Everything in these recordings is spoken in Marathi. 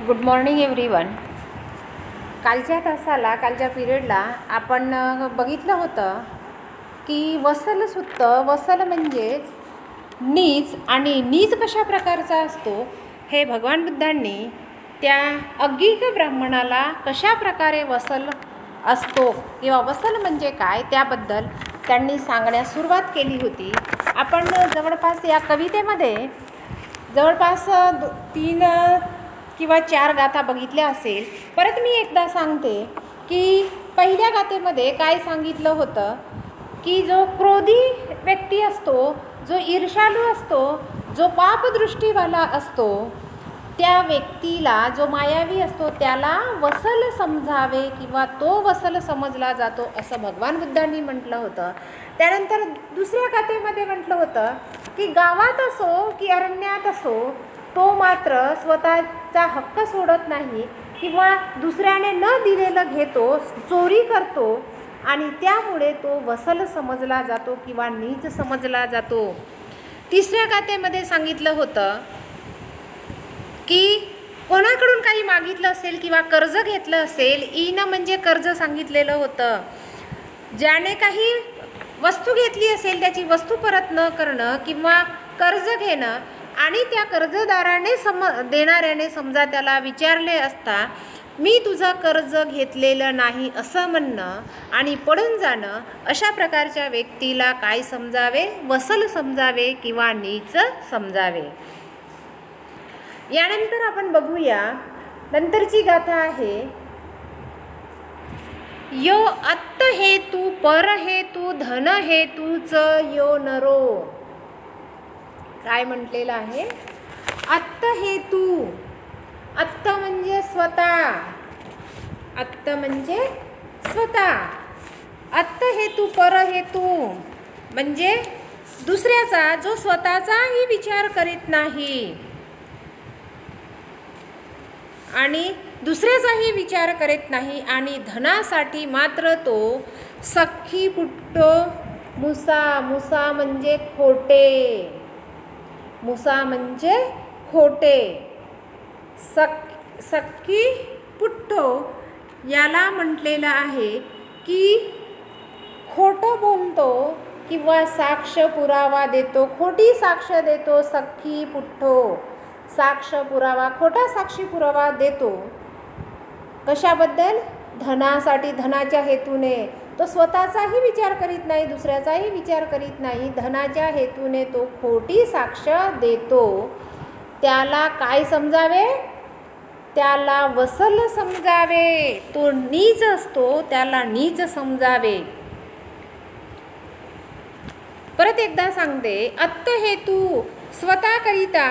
Good morning everyone. कालच्या तासाला कालच्या पिरियडला आपण बघितलं होतं की वसल सुत्त, वसल म्हणजेच नीच, आणि नीच कशा प्रकारचा असतो हे भगवान बुद्धांनी त्या अज्ञिक ब्राह्मणाला कशा प्रकारे वसल असतो किंवा वसल म्हणजे काय त्याबद्दल त्यांनी सांगण्यास सुरुवात केली होती. आपण जवळपास या कवितेमध्ये जवळपास 3 किंवा 4 गाथा बघितल्या असेल. परत मी एकदा सांगते की पहिल्या गाथेमध्ये काय सांगितलं होतं की जो क्रोधी व्यक्ती असतो, जो ईर्ष्याळू असतो, जो पापदृष्टीवाला असतो, त्या व्यक्तीला, जो मायावी असतो त्याला वसल समजावे किंवा तो वसल समजला जातो असं भगवान बुद्धांनी म्हटलं होतं. त्यानंतर दुसऱ्या गाथेमध्ये म्हटलं होतं की गावात असो की अरण्यात असो, तो मात्र स्वतःचा हक्क सोडत नाही किंवा दुसऱ्याने न दिलेलं घेतो, चोरी करतो, आणि त्यामुळे तो वसल समजला जातो किंवा नीच समजला जातो. तिसऱ्या गाथेमध्ये सांगितलं होतं की कोणाकडून काही मागितलं असेल किंवा कर्ज घेतलं असेल, ईन म्हणजे कर्ज सांगितलेलं होतं. ज्याने काही वस्तू घेतली असेल त्याची वस्तू परत न करणं किंवा कर्ज घेणं, आणि त्या कर्जदाराने देणाऱ्याने समजा त्याला विचारले असता मी तुझं कर्ज घेतलेलं नाही असं म्हणणं आणि पडून जाणं, अशा प्रकारच्या व्यक्तीला काय समजावे? वसल समजावे किंवा नीच समजावे. यानंतर आपण बघूया नंतरची गाथा आहे यो अत्त हेतू पर हेतू धन हेतूच यो नरो. काय म्हटलेलं आहे? अत्त हेतू. अत्त म्हणजे स्वतः, अत्त म्हणजे स्वतः. अत्त हेतू पर हेतू म्हणजे दुसऱ्याचा, जो स्वतःचाही विचार करीत नाही आणि दुसऱ्याचाही विचार करीत नाही आणि धनासाठी मात्र तो सख्खी पुट्टो मुसा. मुसा म्हणजे खोटे, मुसा म्हणजे खोटे. सख्खी पुट्टो याला म्हटलेलं आहे की खोटं बोलतो किंवा साक्ष पुरावा देतो, खोटी साक्ष देतो. सख्खी पुट्टो साक्ष पुरावा, खोटा साक्षी पुरावा देतो. कशाबद्दल? धनासाठी, धनाच्या हेतूने. तो स्वतःचाही विचार करीत नाही, दुसऱ्याचाही विचार करीत नाही, धनाच्या हेतूने तो खोटी साक्ष देतो. त्याला काय समजावे? त्याला वसल समजावे. तो नीच असतो, त्याला नीच समजावे. परत एकदा सांगते, अत्त हेतू स्वतःकरिता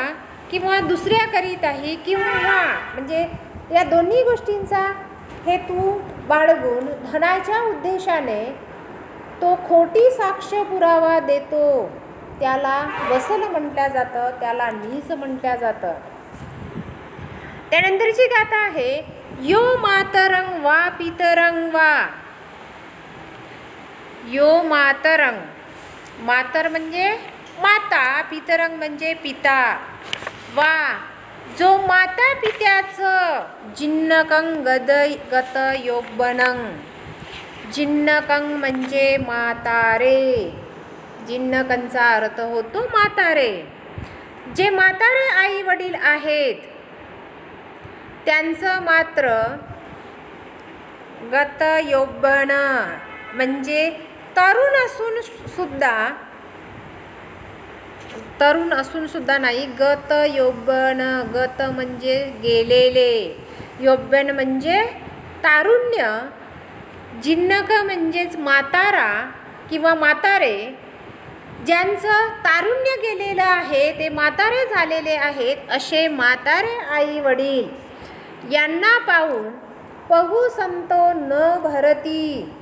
किंवा दुसऱ्याकरिताही किंवा म्हणजे या दोन्ही गोष्टींचा हेतू बाळगून धनाच्या उद्देशाने तो खोटी साक्ष पुरावा देतो, त्याला वसल म्हटलं जातं, त्याला नीच म्हटलं जातं. त्यानंतरची गाथा आहे यो मातरंग वा पितरंग वा. यो मातरंग, मातर म्हणजे माता, पितरंग म्हणजे पिता. वा, जो माता पित्याचं जिन्नकं गत योबनंग. जिन्नकं म्हणजे म्हातारे. जिन्नकंचा अर्थ होतो म्हातारे. जे म्हातारे आई वडील आहेत त्यांचं मात्र गत यौवन म्हणजे तरुण असून सुद्धा नाही, गत यौवन. गत म्हणजे गेलेले, यौवन म्हणजे तारुण्य, जिन्नक म्हणजेच म्हातारा किंवा म्हातारे. ज्यांचं तारुण्य गेलेलं आहे, ते म्हातारे झालेले आहेत, असे म्हातारे आई वडील यांना पाहून पहू संतो न भरती.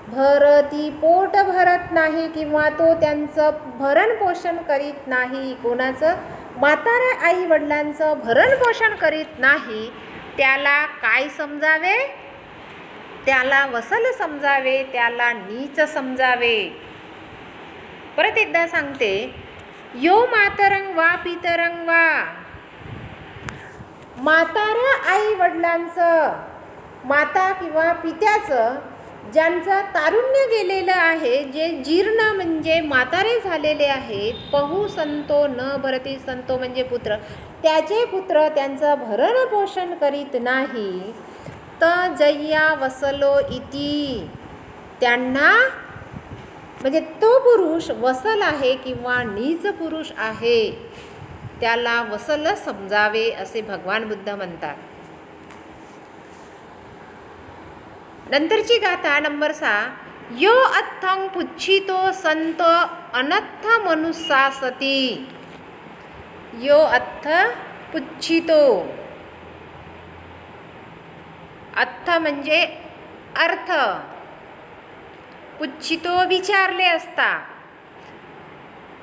भरती पोट भरत नाही किंवा तो त्यांचं भरण पोषण करीत नाही. कोणाचं? म्हातारे आई वडिलांचं भरण पोषण करीत नाही. त्याला काय समजावे? त्याला वसल समजावे, त्याला नीच समजावे. परत एकदा सांगते, यो मातरं वा पितरं वा, म्हाताऱ्या आई वडिलांचं, माता किंवा पित्याचं ज्यांचं तारुण्य गेलेलं आहे, जे जीर्ण म्हणजे म्हातारे झालेले आहेत, पहू संतो न भरती, संतो म्हणजे पुत्र, त्याचे पुत्र त्यांचं भरण पोषण करीत नाही, त जय्या वसलो इति, त्यांना म्हणजे तो पुरुष वसल आहे किंवा नीच पुरुष आहे, त्याला वसल समजावे असे भगवान बुद्ध म्हणतात. नंतरची गाथा नंबर 6. यो अत्थं पुच्छितो संत अनत्थ मनुसासती. यो अत्थ पुच्छितो, अत्थ म्हणजे अर्थ, पुच्छितो विचारले असता,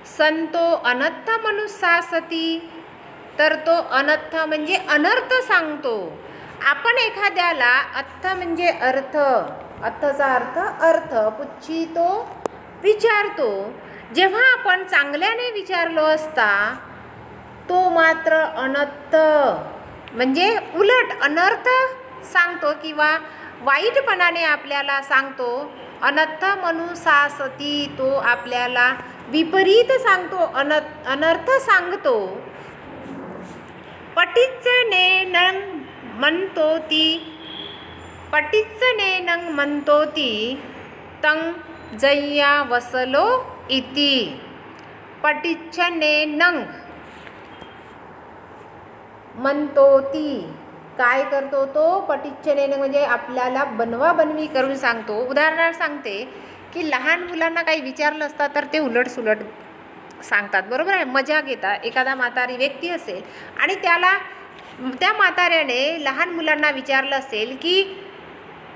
संतो अनर्थ मनुसासती, तर तो अनर्थ म्हणजे अनर्थ सांगतो. आपण एखाद्याला अत्थ म्हणजे अर्थ, अर्थचा अर्थ, पुच्छितो विचारतो, जेव्हा आपण चांगल्याने विचारलो असता तो मात्र अनर्थ म्हणजे उलट अनर्थ सांगतो किंवा वाईटपणाने आपल्याला सांगतो. अनर्थ मनुसासती, तो आपल्याला विपरीत सांगतो, अनर्थ सांगतो. पटिच्चनेनं म्हणतोती, पटिच्चनेनं म्हणतोती, तं जय्या वसलो इति. पटिच्चनेनं म्हणतोती, काय करतो तो? पटिच्चनेनं म्हणजे आपल्याला बनवाबनवी करून सांगतो. उदाहरणार्थ सांगते की लहान मुलांना काही विचारलं असतं तर ते उलटसुलट सांगतात, बरोबर आहे, मजा घेतात. एखादा म्हातारी व्यक्ती असेल आणि त्या म्हाताऱ्याने लहान मुलांना विचारलं असेल की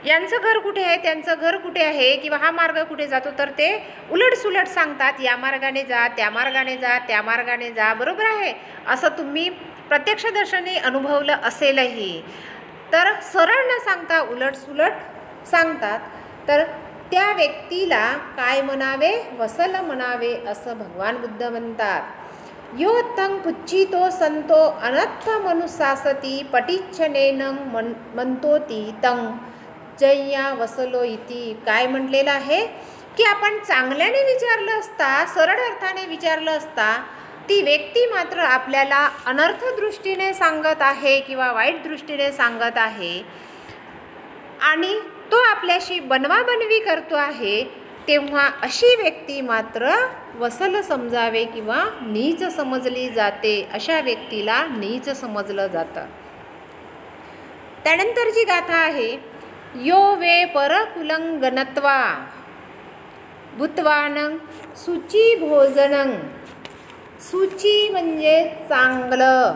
यांचं घर कुठे आहे, त्यांचं घर कुठे आहे, किंवा हा मार्ग कुठे जातो, तर ते उलटसुलट सांगतात, या मार्गाने जा, त्या मार्गाने जा, त्या मार्गाने जा, बरोबर आहे. असं तुम्ही प्रत्यक्षदर्शनी अनुभवलं असेलही. तर सरळ न सांगता उलटसुलट सांगतात, तर त्या व्यक्तीला काय म्हणावे? वसल म्हणावे असं भगवान बुद्ध म्हणतात. यो तं पुच्छितो संतो अनर्थ मनुसासती, पटिच्छनेनं म्हणतोती, तं जय्या वसलो इति. काय म्हटलेलं आहे की आपण चांगल्याने विचारलं असता, सरळ अर्थाने विचारलं असता, ती व्यक्ती मात्र आपल्याला अनर्थ दृष्टीने सांगत आहे किंवा वाईट दृष्टीने सांगत आहे आणि तो आपल्याशी बनवाबनवी करतो आहे, तेव्हा अशी व्यक्ती मात्र वसल समजावे किंवा नीच समजली जाते. अशा व्यक्तीला नीच समजलं जातं. त्यानंतरची गाथा आहे, यो वे परकुलं गणत्वा भूतवानं शुची भोजनं. शुची म्हणजे चांगलं,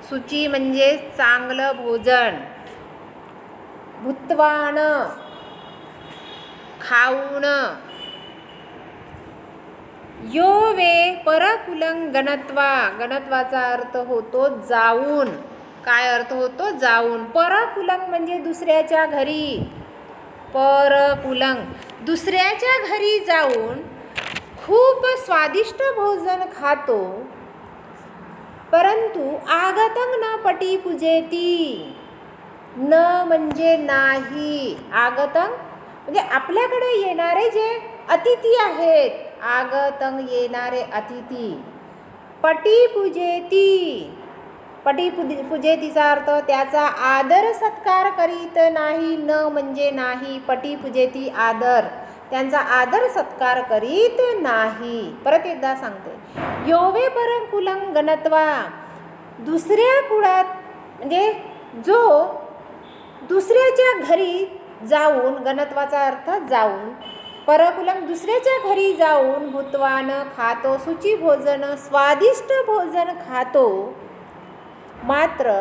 शुची म्हणजे चांगलं भोजन, भूतवान खाऊन. यो वे परकुलं गणत्वा, गणत्वाचा अर्थ होतो जाऊन. काय अर्थ होतो? जाऊन. परकुलं म्हणजे दुसऱ्याच्या घरी, परकुलं दुसऱ्याच्या घरी जाऊन खूप स्वादिष्ट भोजन खातो, परंतु आगतं न पटी पूजेती. न म्हणजे नाही, आगतं म्हणजे आपल्याकडे येणारे जे अतिथी आहेत, आगतं येणारे अतिथी. पटी पूजेती, पटी पूजेतीचा अर्थ त्याचा आदर सत्कार करीत नाही. न म्हणजे नाही, पटी पूजेती आदर, त्यांचा आदर सत्कार करीत नाही. परत एकदा सांगते, योवे परकुलं गणत्वा, दुसऱ्या कुळात म्हणजे जो दुसऱ्याच्या घरी जाऊन, गणत्वाचा अर्थ जाऊन, परकुलं दुसऱ्याच्या घरी जाऊन, भूतवान खातो, शुची भोजन स्वादिष्ट भोजन खातो, मात्र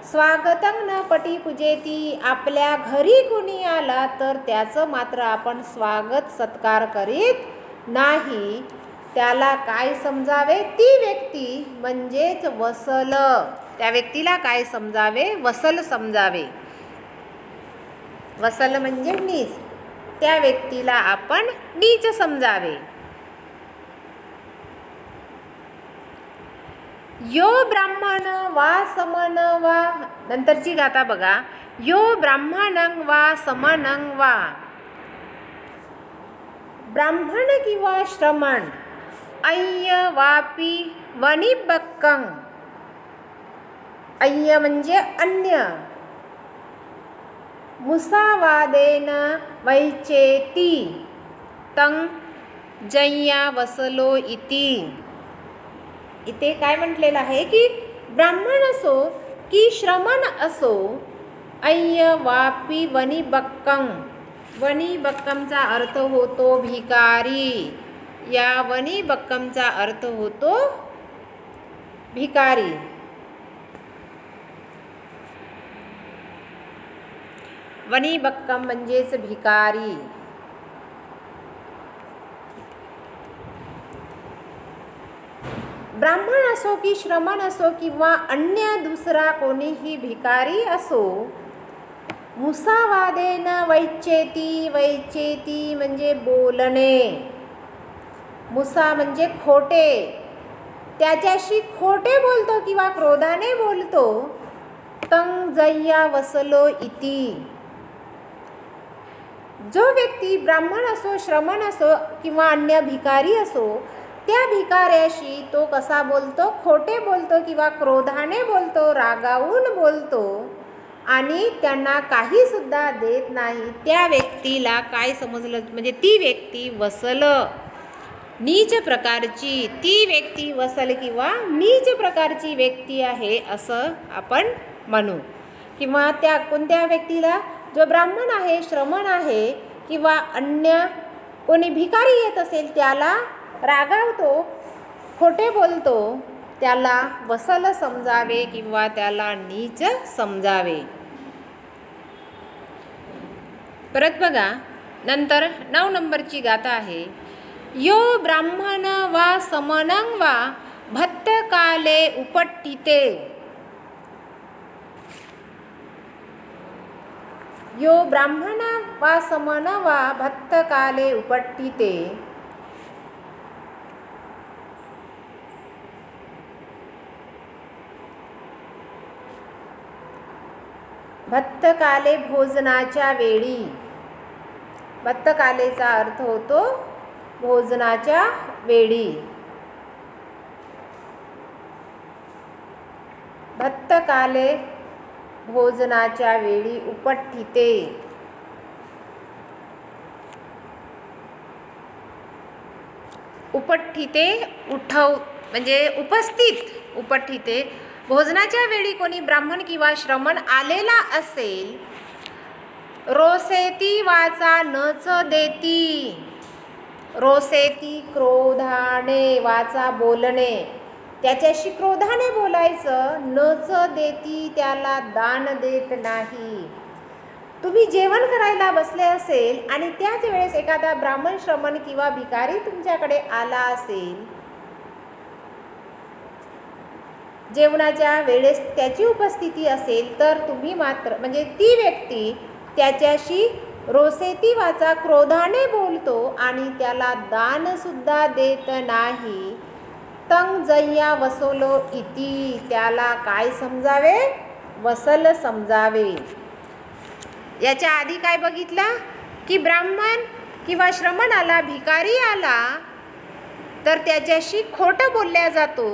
स्वागतं न पटी पूजेती, आपल्या घरी कोणी आला तर त्याचं मात्र आपण स्वागत सत्कार करीत नाही. त्याला काय समजावे? ती व्यक्ती म्हणजेच वसल, त्या व्यक्तीला काय समजावे? वसल समजावे. वसल म्हणजे नीच, त्या व्यक्तीला आपण नीच समजावे. यो ब्राह्मण वा समन वा, नंतरची गाथा बघा. यो ब्राह्मणं वा समनं वा, ब्राह्मण किंवा श्रमण, अय्य वापी वनिबक्कं, अय्य म्हणजे अन्य, मुसावादेन वैचेती तं जय्या वसलो इति. इथे काय म्हटलेलं आहे की ब्राह्मण असो की श्रमण असो, अय्य वापी वनिबक्कं, वनिबक्कमचा अर्थ होतो भिकारी. या वनिबक्कमचा अर्थ होतो भिकारी. वनिबक्कम म्हणजेच भिकारी. ब्राह्मण असो की श्रमण असो किंवा अन्य दुसरा कोणीही भिकारी असो, मुसावादेन वैचेती, वैचेती म्हणजे बोलणे, मुसा म्हणजे खोटे, त्याच्याशी खोटे बोलतो किंवा क्रोधाने बोलतो, तं जय्या वसलो इति. जो व्यक्ती ब्राह्मण असो, श्रमण असो किंवा अन्य भिकारी असो, त्या भिकाऱ्याशी तो कसा बोलतो, खोटे बोलतो किंवा क्रोधाने बोलतो, रागावून बोलतो आणि त्यांना काही सुद्धा देत नाही, त्या व्यक्तीला काय समजलं, म्हणजे ती व्यक्ती वसल, नीच प्रकारची, ती व्यक्ती वसल किंवा नीच प्रकारची व्यक्ती आहे असं आपण म्हणू. किंवा त्या कोणत्या व्यक्तीला, जो ब्राह्मण आहे, श्रमण आहे किंवा अन्य कोणी भिकारी येत असेल त्याला रागावतो, खोटे बोलतो, त्याला वसल समजावे किंवा त्याला नीच समजावे. परत बघा, नंतर 9 नंबरची गाथा आहे. यो ब्राह्मण वा समनं वा भत्तकाले उपट्ठिते. यो ब्राह्मण वा समन वा भत्तकाले उपट्ठिते. भत्तकाले भोजनाच्या वेळी. भत्तकालेचा अर्थ होतो भोजनाच्या वेळी. भत्तकाले भोजनाच्या वेळी उपट्ठिते. उपट्ठिते उठव म्हणजे उपस्थित. उपट्ठिते भोजनाच्या वेळी कोणी ब्राह्मण किंवा श्रमण आलेला असेल, रोसेती वाचा नच देती. रोसेती क्रोधाने, वाचा बोलणे, त्याच्याशी क्रोधाने बोलायचं, नच देती त्याला दान देत नाही. तुम्ही जेवण करायला बसले असेल आणि त्याच वेळेस एखादा ब्राह्मण, श्रमण किंवा भिकारी तुमच्याकडे आला असेल, जेवणाच्या वेळेस त्याची उपस्थिती असेल, तर तुम्ही मात्र म्हणजे ती व्यक्ती त्याच्याशी रोसेती वाचा क्रोधाने बोलतो आणि त्याला दान सुद्धा देत नाही. तं जय्या वसलो इति. त्याला काय समजावे, वसल समजावे. याच्या आधी काय बघितलं की ब्राह्मण किंवा श्रमण आला, भिकारी आला, तर त्याच्याशी खोटं बोलल्या जातो,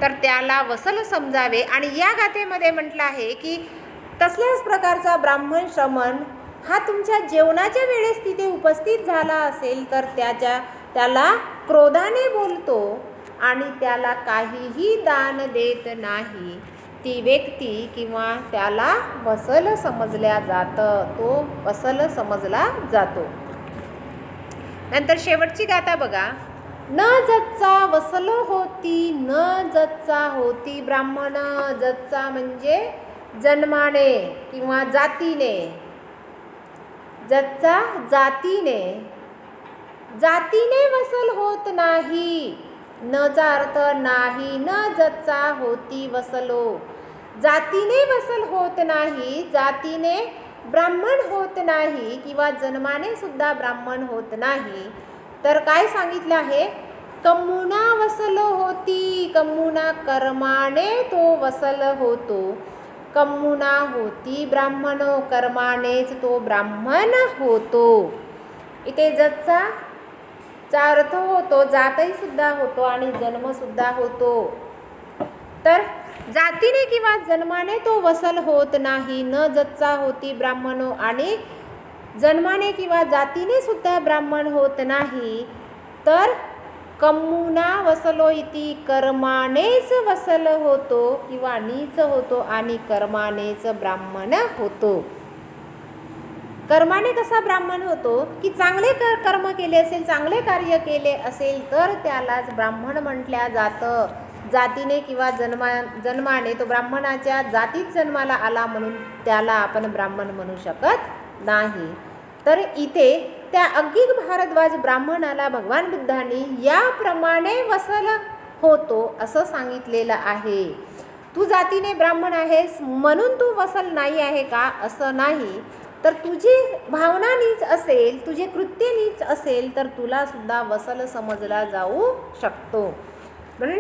तर त्याला वसल समजावे. आणि या गाथेमध्ये म्हटलं आहे की तसल्याच प्रकारचा ब्राह्मण, श्रमण हा तुमच्या जेवणाच्या वेळेस तिथे उपस्थित झाला असेल, तर त्याला क्रोधाने बोलतो आणि त्याला काहीही दान देत नाही, ती व्यक्ती किंवा त्याला वसल समजल्या जातं, तो वसल समजला जातो. नंतर शेवटची गाथा बघा. न जच्चा वसलो होती, न जच्चा होती ब्राह्मण. जच्चा म्हणजे जन्माने किंवा जातीने. जच्चा जातीने. जातीने वसल होत नाही. नचा अर्थ नाही. न जच्चा होती वसलो. जातीने वसल होत नाही, जातीने ब्राह्मण होत नाही किंवा जन्माने सुद्धा ब्राह्मण होत नाही. तर काय सांगितलं आहे, कमुना वसलो होती. कम्मुना कर्माने तो वसल होतो. कम्मुना होती ब्राह्मणो कर्मानेच तो ब्राह्मण होतो. इथे जचा अर्थ होतो, जातही सुद्धा होतो आणि जन्मसुद्धा होतो. तर जातीने किंवा जन्माने तो वसल होत नाही. न जचा होती ब्राह्मणो, आणि जन्माने किंवा जातीने सुद्धा ब्राह्मण होत नाही. तर कम्मुना वसलो इति कर्मानेच वसल होतो किंवा नीच होतो आणि कर्मानेच ब्राह्मण होतो. कर्माने कसा ब्राह्मण होतो की चांगले कर्म केले असेल, चांगले कार्य केले असेल तर त्यालाच ब्राह्मण म्हटल्या जातं. जातीने किंवा जन्माने तो ब्राह्मणाच्या जातीत जन्माला आला म्हणून त्याला आपण ब्राह्मण म्हणू शकत नाही. तर इथे त्या अग्गिक भारद्वाज ब्राह्मणाला भगवान बुद्धांनी याप्रमाणे वसल होतो असं सांगितलेलं आहे. तू जातीने ब्राह्मण आहेस म्हणून तू वसल नाही आहे का, असं नाही. तर तुझी भावना नीच असेल, तुझे कृत्य नीच असेल तर तुला सुद्धा वसल समजला जाऊ शकतो. म्हणून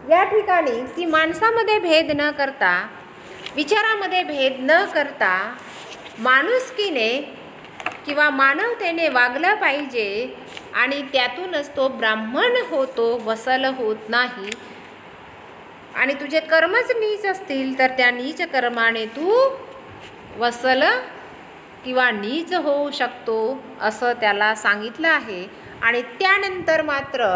या ठिकाणी ती माणसामध्ये भेद न करता, विचारामध्ये भेद न करता माणुसकीने किंवा मानवतेने वागलं पाहिजे आणि त्यातूनच तो ब्राह्मण होतो, वसल होत नाही. आणि तुझे कर्मच नीच असतील तर त्या नीच कर्माने तू वसल किंवा नीच होऊ शकतो असं त्याला सांगितलं आहे. आणि त्यानंतर मात्र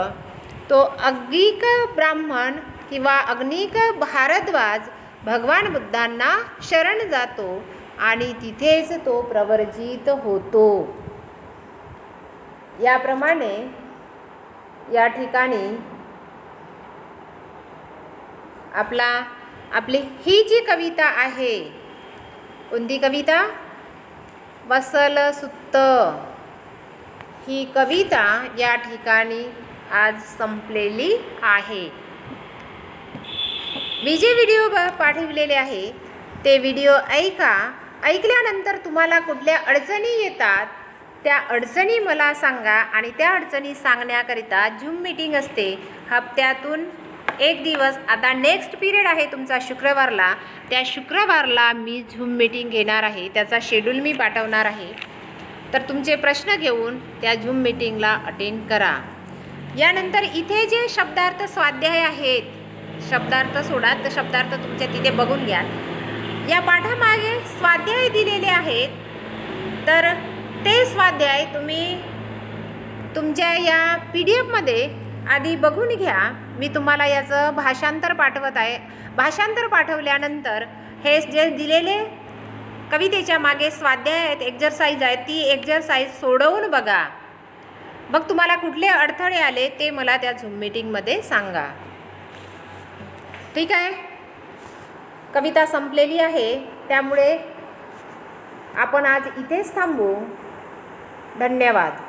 तो अग्निक ब्राह्मण किंवा अग्निक भारद्वाज भगवान बुद्धांना शरण जातो आणि तिथेच तो प्रवर्जित होतो. याप्रमाणे या ठिकाणी आपली ही जी कविता आहे, कोणती कविता? वसल सुत्त. ही कविता या ठिकाणी आज संपलेली आहे. मी जे व्हिडिओ पाठविलेले आहे ते व्हिडिओ ऐका. ऐकल्यानंतर तुम्हाला कुठल्या अडचणी येतात त्या अडचणी मला सांगा आणि त्या अडचणी सांगण्याकरिता झूम मीटिंग असते हप्त्यातून एक दिवस. आता नेक्स्ट पिरियड आहे तुमचा शुक्रवारला, त्या शुक्रवारला मी झूम मीटिंग घेणार आहे, त्याचा शेड्यूल मी पाठवणार आहे. तर तुमचे प्रश्न घेऊन त्या झूम मीटिंगला अटेंड करा. यानंतर इथे जे शब्दार्थ स्वाध्याय आहेत, शब्दार्थ सोडा तर शब्दार्थ तुमच्या तिथे बघून घ्या. या पाठामागे स्वाध्याय दिलेले आहेत, तर ते स्वाध्याय तुम्ही तुमच्या या PDF आधी बघून घ्या. मी तुम्हाला याचं भाषांतर पाठवत आहे. भाषांतर पाठवल्यानंतर हे जे दिलेले कवितेच्या मागे स्वाध्याय आहेत, एक्झरसाइज आहेत, ती एक्झरसाइज सोडवून बघा. मग तुम्हाला कुठले अडथळे आले ते मला त्या झूम मीटिंगमध्ये सांगा. ठीक आहे. कविता संपलेली आहे, त्यामुळे आपण आज इथेच थांबू. धन्यवाद.